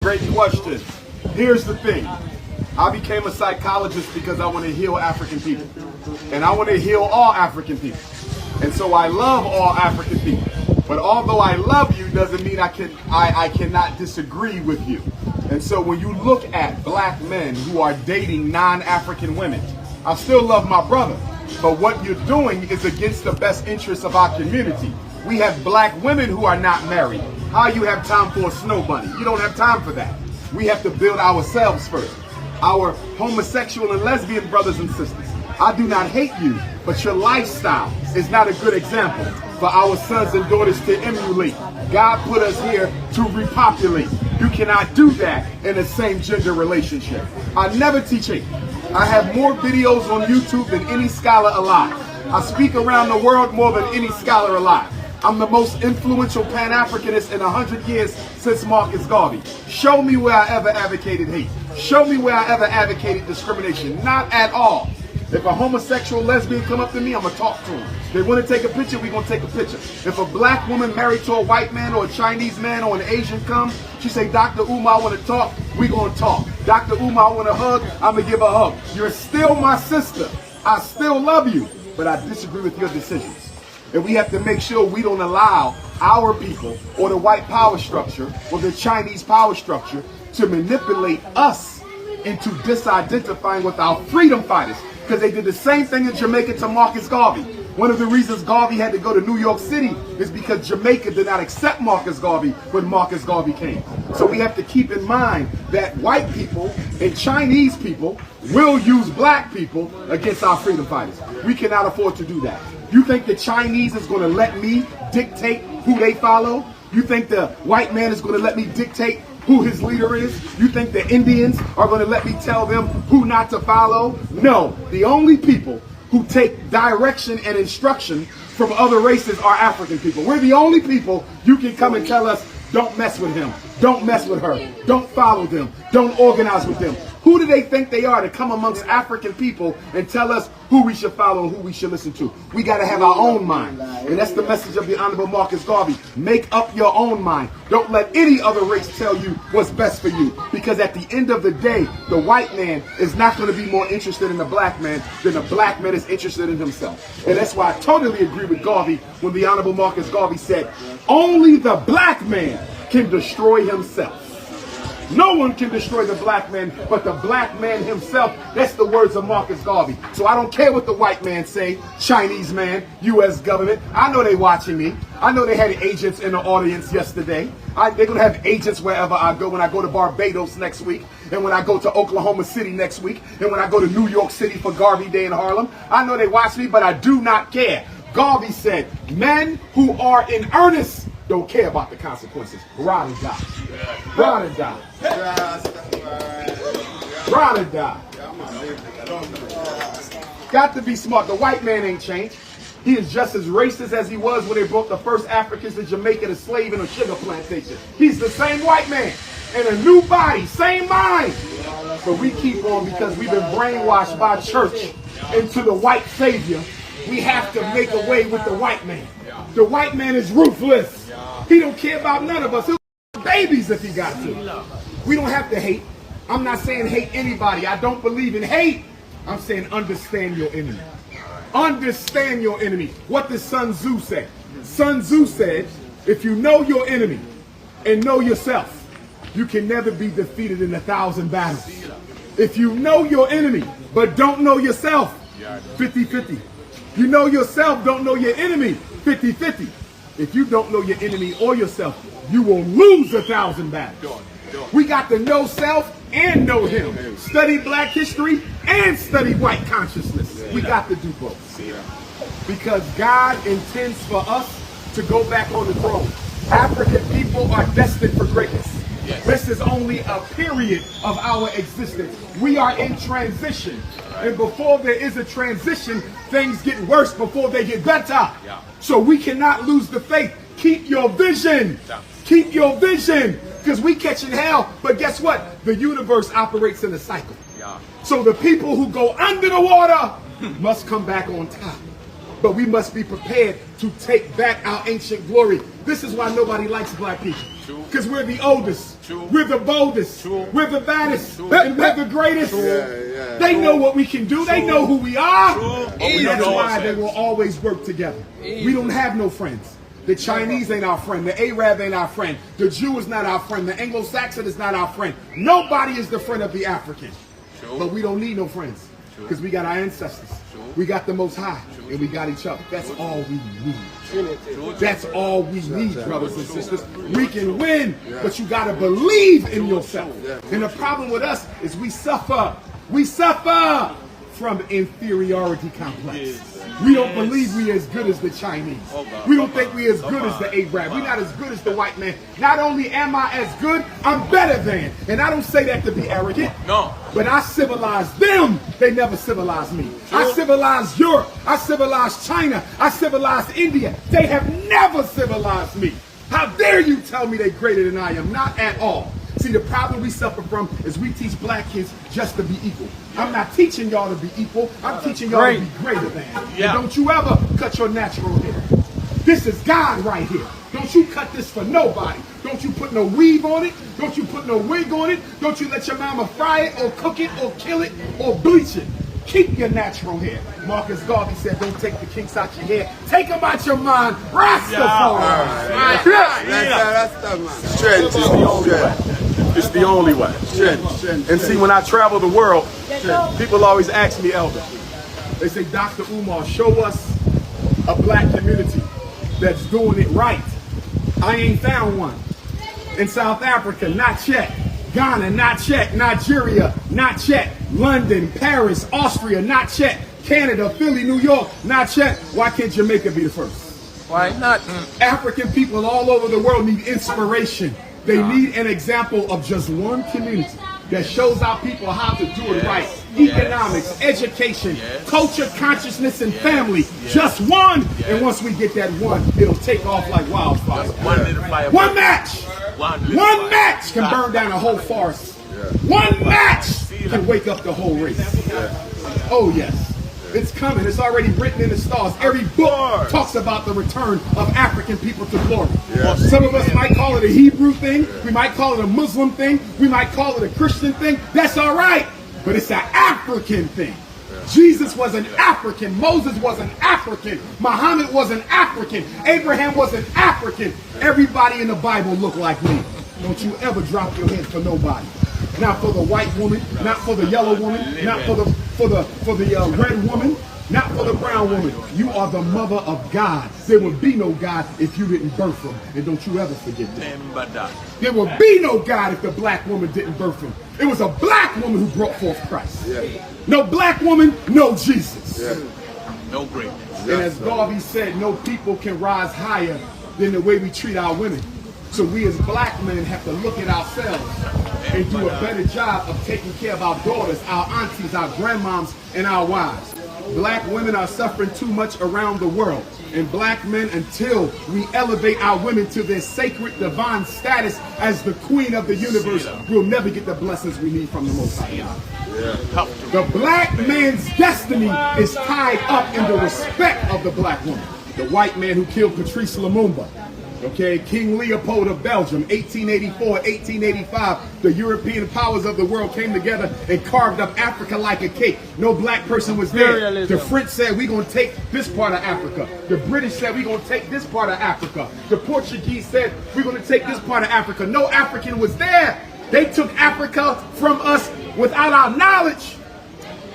Great question. Here's the thing. I became a psychologist because I want to heal African people. And I want to heal all African people. And so I love all African people. But although I love you doesn't mean I cannot disagree with you. And so when you look at black men who are dating non-African women, I still love my brother. But what you're doing is against the best interests of our community. We have black women who are not married. How you have time for a snow bunny? You don't have time for that. We have to build ourselves first. Our homosexual and lesbian brothers and sisters, I do not hate you, but your lifestyle is not a good example for our sons and daughters to emulate. God put us here to repopulate. You cannot do that in a same gender relationship. I never teach hate. I have more videos on YouTube than any scholar alive. I speak around the world more than any scholar alive. I'm the most influential Pan-Africanist in 100 years since Marcus Garvey. Show me where I ever advocated hate. Show me where I ever advocated discrimination. Not at all. If a homosexual lesbian come up to me, I'm going to talk to them. They want to take a picture, we're going to take a picture. If a black woman married to a white man or a Chinese man or an Asian come, she say, Dr. Umar, I want to talk, we're going to talk. Dr. Umar, I want a hug, I'm going to give a hug. You're still my sister. I still love you, but I disagree with your decisions. And we have to make sure we don't allow our people or the white power structure or the Chinese power structure to manipulate us into disidentifying with our freedom fighters. Because they did the same thing in Jamaica to Marcus Garvey. One of the reasons Garvey had to go to New York City is because Jamaica did not accept Marcus Garvey when Marcus Garvey came. So we have to keep in mind that white people and Chinese people will use black people against our freedom fighters. We cannot afford to do that. You think the Chinese is going to let me dictate who they follow? You think the white man is going to let me dictate who his leader is? You think the Indians are going to let me tell them who not to follow? No. The only people who take direction and instruction from other races are African people. We're the only people you can come and tell us, don't mess with him, don't mess with her, don't follow them, don't organize with them. Who do they think they are to come amongst African people and tell us who we should follow and who we should listen to? We got to have our own mind. And that's the message of the Honorable Marcus Garvey. Make up your own mind. Don't let any other race tell you what's best for you. Because at the end of the day, the white man is not going to be more interested in the black man than the black man is interested in himself. And that's why I totally agree with Garvey when the Honorable Marcus Garvey said, only the black man can destroy himself. No one can destroy the black man but the black man himself. That's the words of Marcus Garvey. So I don't care what the white man say, Chinese man, U.S. government. I know they watching me. I know they had agents in the audience yesterday. They're going to have agents wherever I go. When I go to Barbados next week, and when I go to Oklahoma City next week, and when I go to New York City for Garvey Day in Harlem. I know they watch me, but I do not care. Garvey said, men who are in earnest don't care about the consequences. Ride and die. Ride and die. Ride and die. Got to be smart. The white man ain't changed. He is just as racist as he was when they brought the first Africans to Jamaica to slave in a sugar plantation. He's the same white man in a new body, same mind. But we keep on because we've been brainwashed by church into the white savior. We have to make a way with the white man. The white man is ruthless. He don't care about none of us. He'll babies if he got to. We don't have to hate. I'm not saying hate anybody. I don't believe in hate. I'm saying understand your enemy. Understand your enemy. What does Sun Tzu say? Sun Tzu said, if you know your enemy and know yourself, you can never be defeated in 1,000 battles. If you know your enemy but don't know yourself, 50-50. You know yourself, don't know your enemy, 50-50. If you don't know your enemy or yourself, you will lose 1,000 battles. We got to know self and know him. Study black history and study white consciousness. We got to do both. Because God intends for us to go back on the throne. African people are destined for greatness. This is only a period of our existence. We are in transition. And before there is a transition, things get worse before they get better. So we cannot lose the faith. Keep your vision. Keep your vision. Because we catching hell. But guess what? The universe operates in a cycle. So the people who go under the water must come back on top. but we must be prepared to take back our ancient glory. This is why nobody likes black people. Because we're the oldest, we're the boldest, we're the baddest, and we're the greatest. They know what we can do, they know who we are, and that's why they will always work together. We don't have no friends. The Chinese ain't our friend, the Arab ain't our friend, the Jew is not our friend, the Anglo-Saxon is not our friend. Nobody is the friend of the African. But we don't need no friends, because we got our ancestors, we got the Most High, and we got each other. That's all we need. That's all we need, brothers and sisters. We can win, but you got to believe in yourself. And the problem with us is we suffer. We suffer from inferiority complex. We don't believe we as good as the Chinese. We don't think we as good as the Arab. We're not as good as the white man. Not only am I as good, I'm better than. And I don't say that to be arrogant. No. But I civilized them. They never civilized me. I civilized Europe. I civilized China. I civilized India. They have never civilized me. How dare you tell me they're greater than I am? Not at all. See, the problem we suffer from is we teach black kids just to be equal. I'm not teaching y'all to be equal. I'm teaching y'all to be greater than. And don't you ever cut your natural hair. This is God right here. Don't you cut this for nobody. Don't you put no weave on it. Don't you put no wig on it. Don't you let your mama fry it or cook it or kill it or bleach it. Keep your natural hair. Marcus Garvey said, don't take the kinks out your hair. Take them out your mind. Rastafari. Strength is the only way. It's the only way. And see, when I travel the world, people always ask me, Elder, they say, Dr. Umar, show us a black community that's doing it right. I ain't found one. In South Africa, not yet. Ghana, not yet. Nigeria, not yet. London, Paris, Austria, not yet. Canada, Philly, New York, not yet. Why can't Jamaica be the first? Why not? African people all over the world need inspiration. They need an example of just one community that shows our people how to do it right. Economics, education, culture, consciousness, and family. Just one. And once we get that one, it'll take off like wildfire. One match. One match can burn down a whole forest. One match can wake up the whole race. Oh yes. It's coming. It's already written in the stars. Every book talks about the return of African people to glory. Some of us might call it a Hebrew thing. We might call it a Muslim thing. We might call it a Christian thing. That's all right. But it's an African thing. Jesus was an African. Moses was an African. Muhammad was an African. Abraham was an African. Everybody in the Bible looked like me. Don't you ever drop your head for nobody. Not for the white woman, not for the yellow woman, not for the red woman, not for the brown woman. You are the mother of God. There would be no God if you didn't birth him. And don't you ever forget that. There would be no God if the black woman didn't birth him. It was a black woman who brought forth Christ. No black woman, no Jesus. No greatness. And as Garvey said, no people can rise higher than the way we treat our women. So we as black men have to look at ourselves and do a better job of taking care of our daughters, our aunties, our grandmoms, and our wives. Black women are suffering too much around the world. And black men, until we elevate our women to their sacred divine status as the queen of the universe, we'll never get the blessings we need from the Most High. The black man's destiny is tied up in the respect of the black woman. The white man who killed Patrice Lumumba. Okay, King Leopold of Belgium, 1884, 1885, the European powers of the world came together and carved up Africa like a cake. No black person was there. The French said, we're going to take this part of Africa. The British said, we're going to take this part of Africa. The Portuguese said, we're going to take this part of Africa. No African was there. They took Africa from us without our knowledge.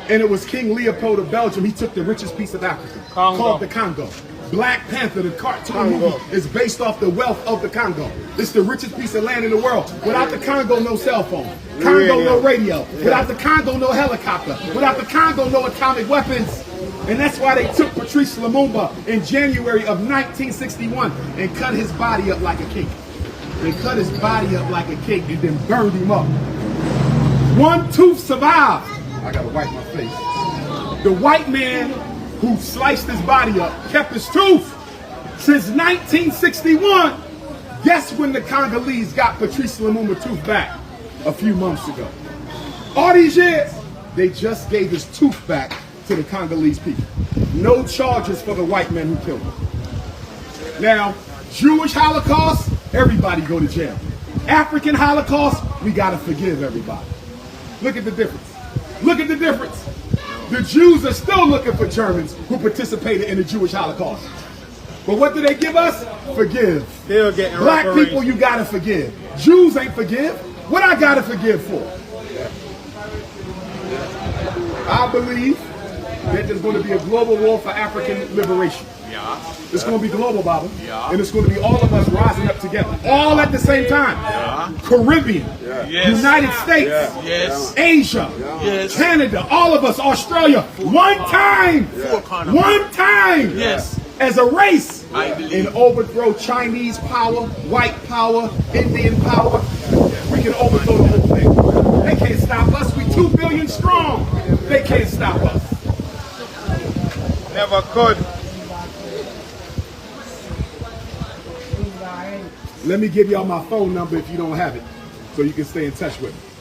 And it was King Leopold of Belgium. He took the richest piece of Africa, called the Congo. Black Panther, the cartoon movie, is based off the wealth of the Congo. It's the richest piece of land in the world. Without the Congo, no cell phone. Congo, no radio. Without the Congo, no helicopter. Without the Congo, no atomic weapons. And that's why they took Patrice Lumumba in January of 1961 and cut his body up like a cake. They cut his body up like a cake and then burned him up. One tooth survived. I gotta wipe my face. The white man who sliced his body up kept his tooth since 1961. Guess when the Congolese got Patrice Lumumba's tooth back? A few months ago. All these years, they just gave his tooth back to the Congolese people. No charges for the white men who killed them. Now, Jewish Holocaust, everybody go to jail. African Holocaust, we gotta forgive everybody. Look at the difference. Look at the difference. The Jews are still looking for Germans who participated in the Jewish Holocaust. But what do they give us? Forgive. Still getting Black reparations. people, you gotta forgive. Jews ain't forgive. What I gotta forgive for? I believe that there's going to be a global war for African liberation. Yeah. It's going to be global, Baba. Yeah. And it's going to be all of us rising up together. All at the same time. Yeah. Caribbean. Yes. United States. Yes. Asia. Yes. Canada. All of us. Australia. One time. One time. Yes. As a race. I believe. And overthrow Chinese power, white power, Indian power. We can overthrow the whole thing. They can't stop us. We 2 billion strong. They can't stop us. Never could. Let me give y'all my phone number if you don't have it, so you can stay in touch with me.